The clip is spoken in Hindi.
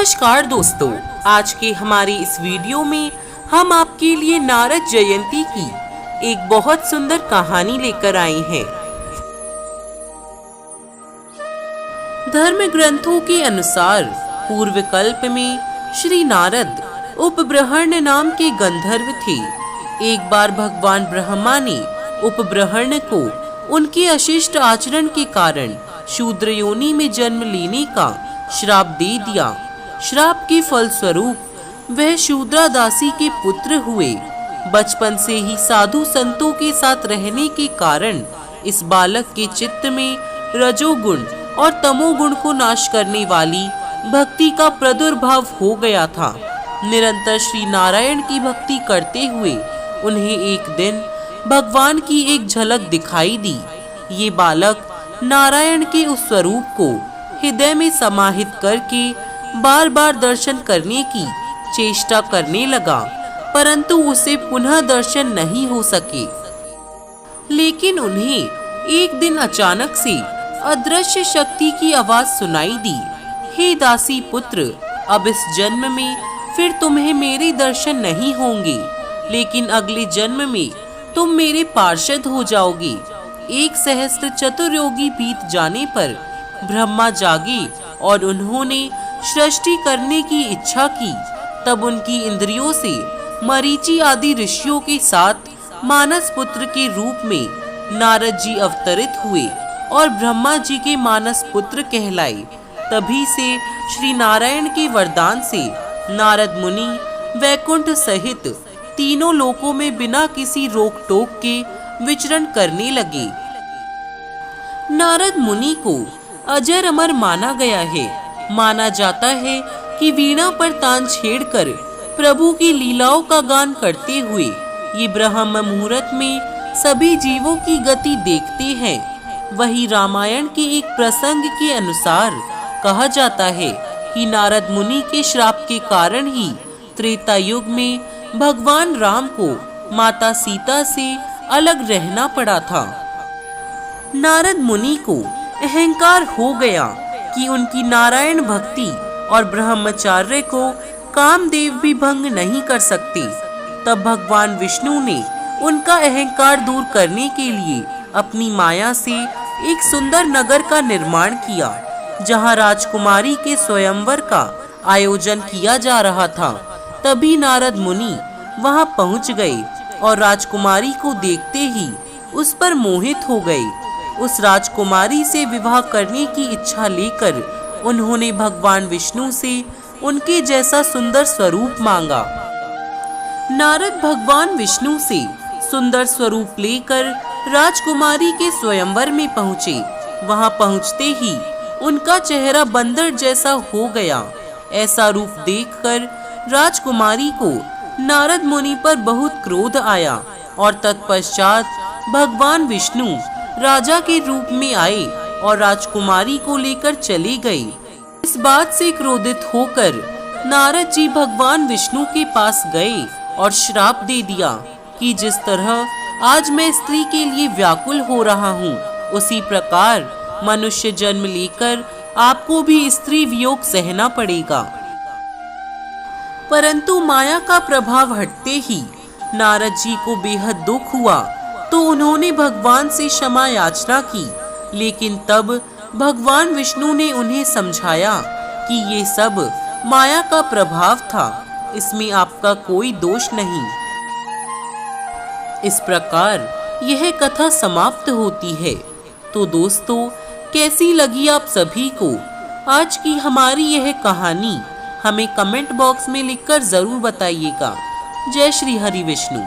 नमस्कार दोस्तों, आज के हमारे इस वीडियो में हम आपके लिए नारद जयंती की एक बहुत सुंदर कहानी लेकर आए हैं। धर्म ग्रंथों के अनुसार पूर्व कल्प में श्री नारद उपब्रहण नाम के गंधर्व थे। एक बार भगवान ब्रह्मा ने उपब्रहण को उनके अशिष्ट आचरण के कारण शूद्र योनि में जन्म लेने का श्राप दे दिया। श्राप के फलस्वरूप वह शूद्रा दासी के पुत्र हुए। बचपन से ही साधु संतों के साथ रहने के कारण इस बालक के चित्त में रजोगुण और तमोगुण को नाश करने वाली भक्ति का प्रादुर्भाव हो गया था। निरंतर श्री नारायण की भक्ति करते हुए उन्हें एक दिन भगवान की एक झलक दिखाई दी। ये बालक नारायण के उस स्वरूप को हृदय में समाहित करके बार बार दर्शन करने की चेष्टा करने लगा, परंतु उसे पुनः दर्शन नहीं हो सके। लेकिन उन्हें एक दिन अचानक से अदृश्य शक्ति की आवाज सुनाई दी। हे दासी पुत्र, अब इस जन्म में फिर तुम्हें मेरे दर्शन नहीं होंगे, लेकिन अगले जन्म में तुम मेरे पार्षद हो जाओगे। 1 सहस्त्र चतुर्योगी बीत जाने पर ब्रह्मा जागे और उन्होंने सृष्टि करने की इच्छा की। तब उनकी इंद्रियों से मरीचि आदि ऋषियों के साथ मानस पुत्र के रूप में नारद जी अवतरित हुए और ब्रह्मा जी के मानस पुत्र कहलाए। तभी से श्री नारायण के वरदान से नारद मुनि वैकुंठ सहित तीनों लोकों में बिना किसी रोक टोक के विचरण करने लगे। नारद मुनि को अजर अमर माना गया है। माना जाता है कि वीणा पर तान छेड़कर प्रभु की लीलाओं का गान करते हुए ये ब्रह्म मुहूर्त में सभी जीवों की गति देखते हैं। वही रामायण के एक प्रसंग के अनुसार कहा जाता है कि नारद मुनि के श्राप के कारण ही त्रेता युग में भगवान राम को माता सीता से अलग रहना पड़ा था। नारद मुनि को अहंकार हो गया कि उनकी नारायण भक्ति और ब्रह्मचर्य को कामदेव भी भंग नहीं कर सकते। तब भगवान विष्णु ने उनका अहंकार दूर करने के लिए अपनी माया से एक सुंदर नगर का निर्माण किया, जहां राजकुमारी के स्वयंवर का आयोजन किया जा रहा था। तभी नारद मुनि वहां पहुंच गए और राजकुमारी को देखते ही उस पर मोहित हो गए। उस राजकुमारी से विवाह करने की इच्छा लेकर उन्होंने भगवान विष्णु से उनके जैसा सुंदर स्वरूप मांगा। नारद भगवान विष्णु से सुंदर स्वरूप लेकर राजकुमारी के स्वयंवर में पहुँचे। वहां पहुँचते ही उनका चेहरा बंदर जैसा हो गया। ऐसा रूप देखकर राजकुमारी को नारद मुनि पर बहुत क्रोध आया और तत्पश्चात भगवान विष्णु राजा के रूप में आए और राजकुमारी को लेकर चले गए। इस बात से क्रोधित होकर नारद जी भगवान विष्णु के पास गए और श्राप दे दिया कि जिस तरह आज मैं स्त्री के लिए व्याकुल हो रहा हूँ, उसी प्रकार मनुष्य जन्म लेकर आपको भी स्त्री वियोग सहना पड़ेगा। परंतु माया का प्रभाव हटते ही नारद जी को बेहद दुख हुआ, तो उन्होंने भगवान से क्षमा याचना की। लेकिन तब भगवान विष्णु ने उन्हें समझाया कि ये सब माया का प्रभाव था, इसमें आपका कोई दोष नहीं। इस प्रकार यह कथा समाप्त होती है। तो दोस्तों, कैसी लगी आप सभी को आज की हमारी यह कहानी? हमें कमेंट बॉक्स में लिखकर जरूर बताइएगा। जय श्री हरि विष्णु।